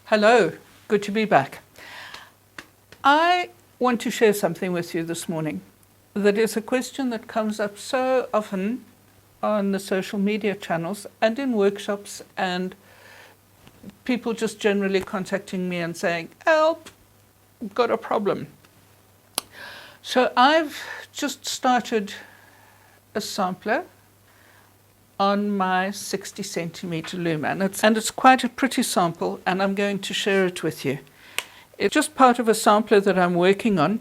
Hello, good to be back. I want to share something with you this morning that is a question that comes up so often on the social media channels and in workshops, and people just generally contacting me and saying, help, got a problem. So I've just started a sampler on my 60 centimeter loom, and it's quite a pretty sample, and I'm going to share it with you. It's just part of a sampler that I'm working on,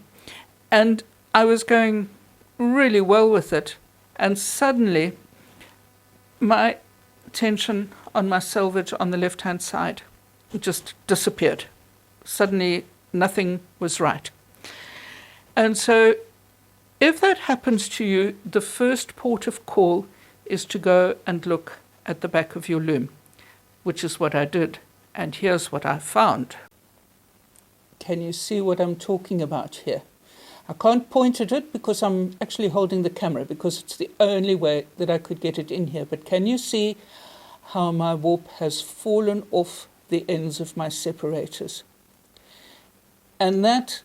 and I was going really well with it, and suddenly my tension on my selvage on the left hand side just disappeared. Suddenly nothing was right. And so if that happens to you, the first port of call is to go and look at the back of your loom, which is what I did. And here's what I found. Can you see what I'm talking about here? I can't point at it because I'm actually holding the camera, because it's the only way that I could get it in here. But can you see how my warp has fallen off the ends of my separators? And that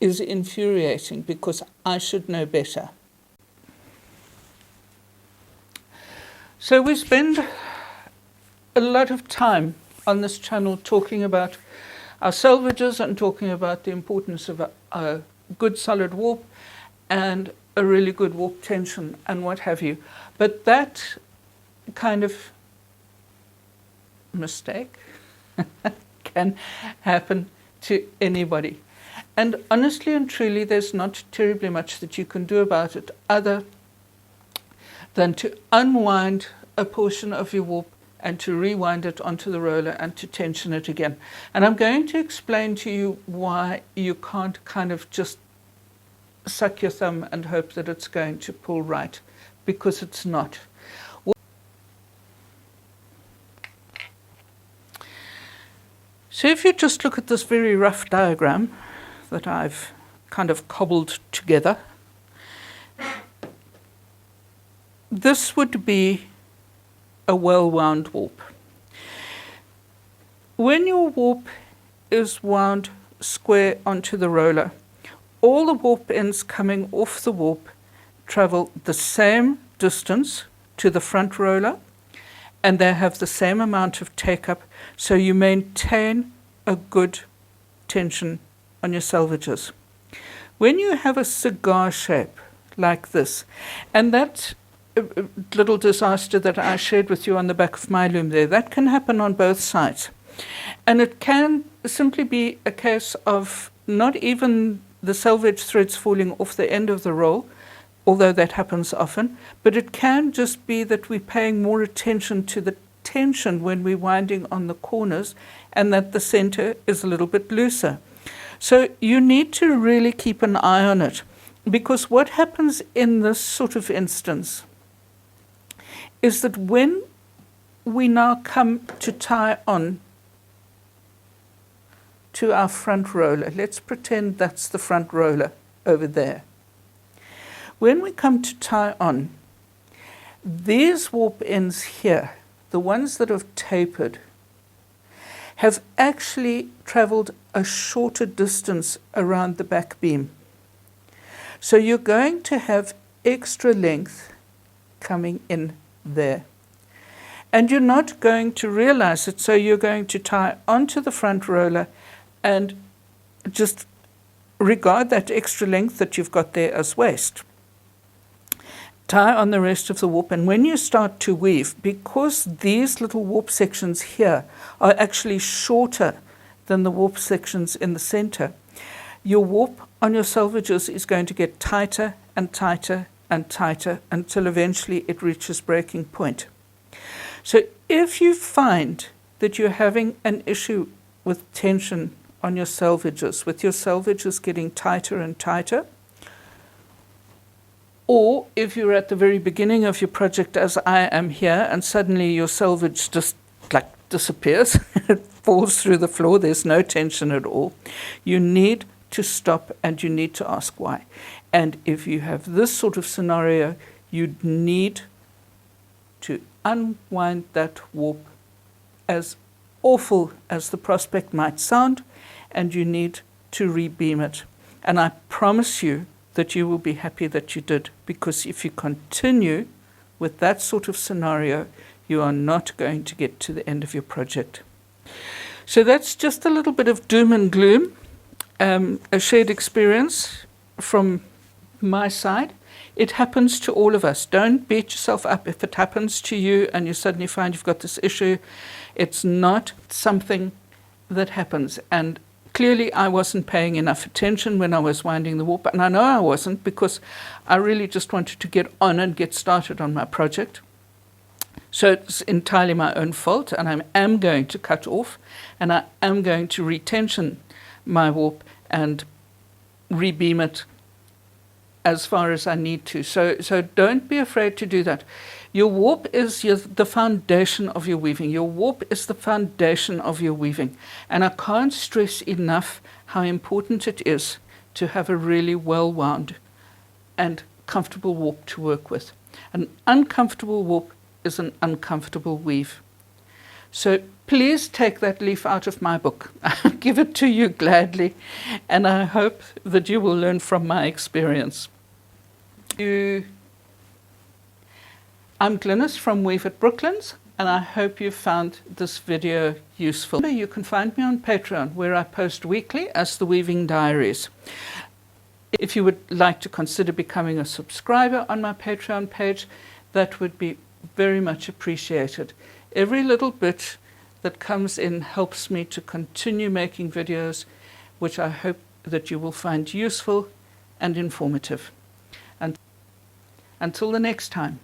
is infuriating because I should know better. So we spend a lot of time on this channel talking about our selvedges and talking about the importance of a good solid warp and a really good warp tension and what have you. But that kind of mistake can happen to anybody. And honestly and truly, there's not terribly much that you can do about it other than to unwind a portion of your warp and to rewind it onto the roller and to tension it again. And I'm going to explain to you why you can't kind of just suck your thumb and hope that it's going to pull right, because it's not. So if you just look at this very rough diagram that I've kind of cobbled together, this would be a well-wound warp. When your warp is wound square onto the roller, all the warp ends coming off the warp travel the same distance to the front roller, and they have the same amount of take-up, so you maintain a good tension on your selvedges. When you have a cigar shape like this, and that little disaster that I shared with you on the back of my loom there, that can happen on both sides. And it can simply be a case of not even the selvage threads falling off the end of the roll, although that happens often, but it can just be that we're paying more attention to the tension when we're winding on the corners, and that the center is a little bit looser. So you need to really keep an eye on it, because what happens in this sort of instance is that when we now come to tie on to our front roller, let's pretend that's the front roller over there. When we come to tie on, these warp ends here, the ones that have tapered, have actually traveled a shorter distance around the back beam. So you're going to have extra length coming in there. And you're not going to realize it, so you're going to tie onto the front roller and just regard that extra length that you've got there as waste. Tie on the rest of the warp, and when you start to weave, because these little warp sections here are actually shorter than the warp sections in the center, your warp on your selvedges is going to get tighter and tighter and tighter until eventually it reaches breaking point. So if you find that you're having an issue with tension on your selvedges, with your selvedges getting tighter and tighter, or if you're at the very beginning of your project as I am here, and suddenly your selvage just like disappears, it falls through the floor, there's no tension at all, you need to stop and you need to ask why. And if you have this sort of scenario, you'd need to unwind that warp as awful as the prospect might sound, and you need to rebeam it. And I promise you that you will be happy that you did, because if you continue with that sort of scenario, you are not going to get to the end of your project. So that's just a little bit of doom and gloom, a shared experience from my side. It happens to all of us. Don't beat yourself up if it happens to you and you suddenly find you've got this issue. It's not something that happens. And clearly I wasn't paying enough attention when I was winding the warp. And I know I wasn't, because I really just wanted to get on and get started on my project. So it's entirely my own fault, and I am going to cut off, and I am going to retension my warp and rebeam it as far as I need to. So don't be afraid to do that. Your warp is the foundation of your weaving. Your warp is the foundation of your weaving. And I can't stress enough how important it is to have a really well-wound and comfortable warp to work with. An uncomfortable warp is an uncomfortable weave. So please take that leaf out of my book. I'll give it to you gladly, and I hope that you will learn from my experience. I'm Glynis from Weave at Brooklands, and I hope you found this video useful. You can find me on Patreon, where I post weekly as the Weaving Diaries. If you would like to consider becoming a subscriber on my Patreon page, that would be very much appreciated. Every little bit that comes in helps me to continue making videos, which I hope that you will find useful and informative. And until the next time.